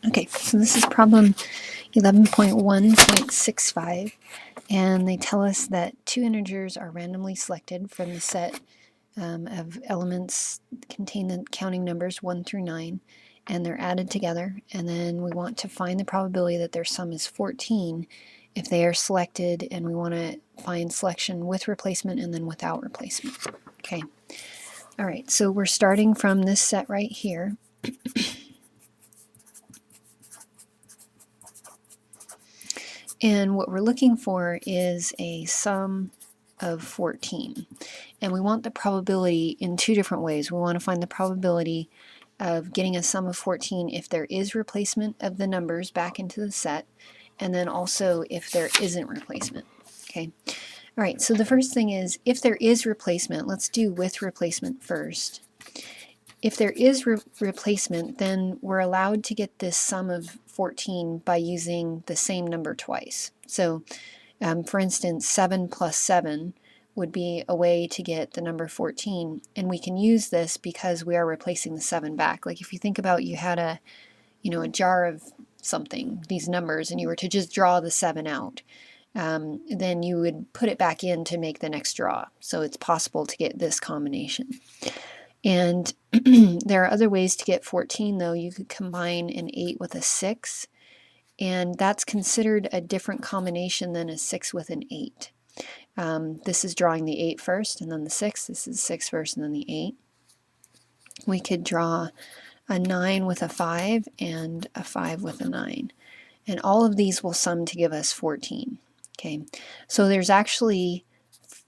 Okay, so this is problem 11.1.65, and they tell us that two integers are randomly selected from the set of elements contain the counting numbers 1 through 9, and they're added together, and then we want to find the probability that their sum is 14 if they are selected, and we want to find selection with replacement and then without replacement. Okay, all right, so we're starting from this set right here. And what we're looking for is a sum of 14. And we want the probability in two different ways. We want to find the probability of getting a sum of 14 if there is replacement of the numbers back into the set, and then also if there isn't replacement. Okay. All right, so the first thing is if there is replacement, let's do with replacement first. If there is replacement, then we're allowed to get this sum of 14 by using the same number twice. So, for instance, 7 plus 7 would be a way to get the number 14, and we can use this because we are replacing the 7 back. Like if you think about you had a jar of something, these numbers, and you were to just draw the 7 out, then you would put it back in to make the next draw. So it's possible to get this combination. And there are other ways to get 14, though. You could combine an 8 with a 6, and that's considered a different combination than a 6 with an 8. This is drawing the 8 first and then the 6. This is 6 first and then the 8. We could draw a 9 with a 5 and a 5 with a 9. And all of these will sum to give us 14. Okay, so there's actually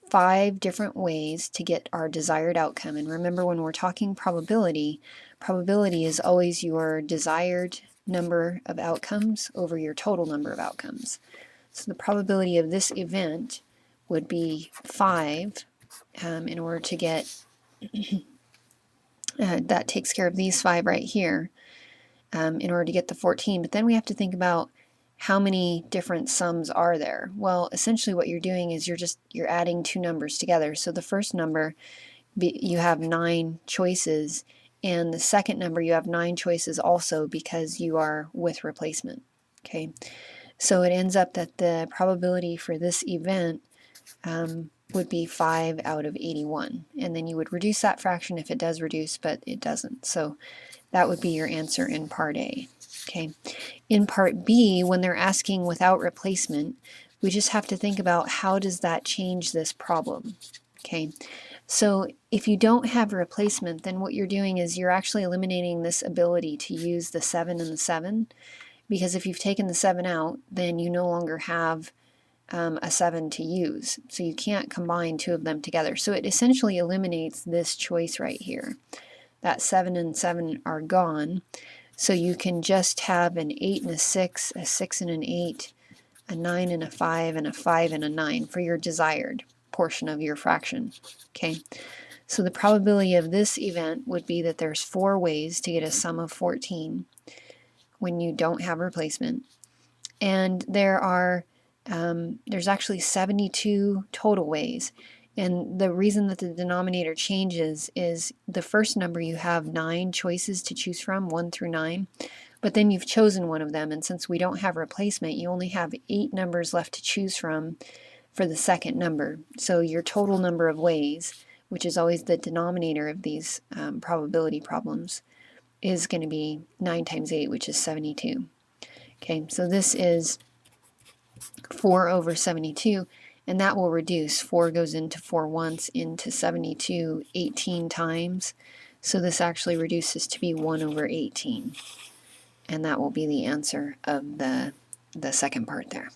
5 different ways to get our desired outcome. And remember, when we're talking probability, probability is always your desired number of outcomes over your total number of outcomes. So the probability of this event would be 5 in order to get, that takes care of these 5 right here, in order to get the 14. But then we have to think about how many different sums are there? Well, essentially what you're doing is you're adding two numbers together. So the first number, you have 9 choices, and the second number you have 9 choices also because you are with replacement. Okay, so it ends up that the probability for this event would be 5 out of 81, and then you would reduce that fraction if it does reduce, but it doesn't. So that would be your answer in part A. Okay. In part B, when they're asking without replacement, we just have to think about how does that change this problem. Okay. So if you don't have a replacement, then what you're doing is you're actually eliminating this ability to use the 7 and the 7, because if you've taken the 7 out, then you no longer have a 7 to use. So you can't combine two of them together. So it essentially eliminates this choice right here. That 7 and 7 are gone. So you can just have an 8 and a 6 and an 8, a 9 and a 5, and a 5 and a 9 for your desired portion of your fraction. Okay, so the probability of this event would be that there's 4 ways to get a sum of 14 when you don't have replacement. And there's actually 72 total ways. And the reason that the denominator changes is the first number you have 9 choices to choose from, 1 through 9, but then you've chosen one of them, and since we don't have replacement, you only have 8 numbers left to choose from for the second number. So your total number of ways, which is always the denominator of these probability problems, is going to be 9 times 8, which is 72. Okay, so this is 4 over 72. And that will reduce. 4 goes into 4 once, into 72 18 times. So this actually reduces to be 1 over 18. And that will be the answer of the second part there.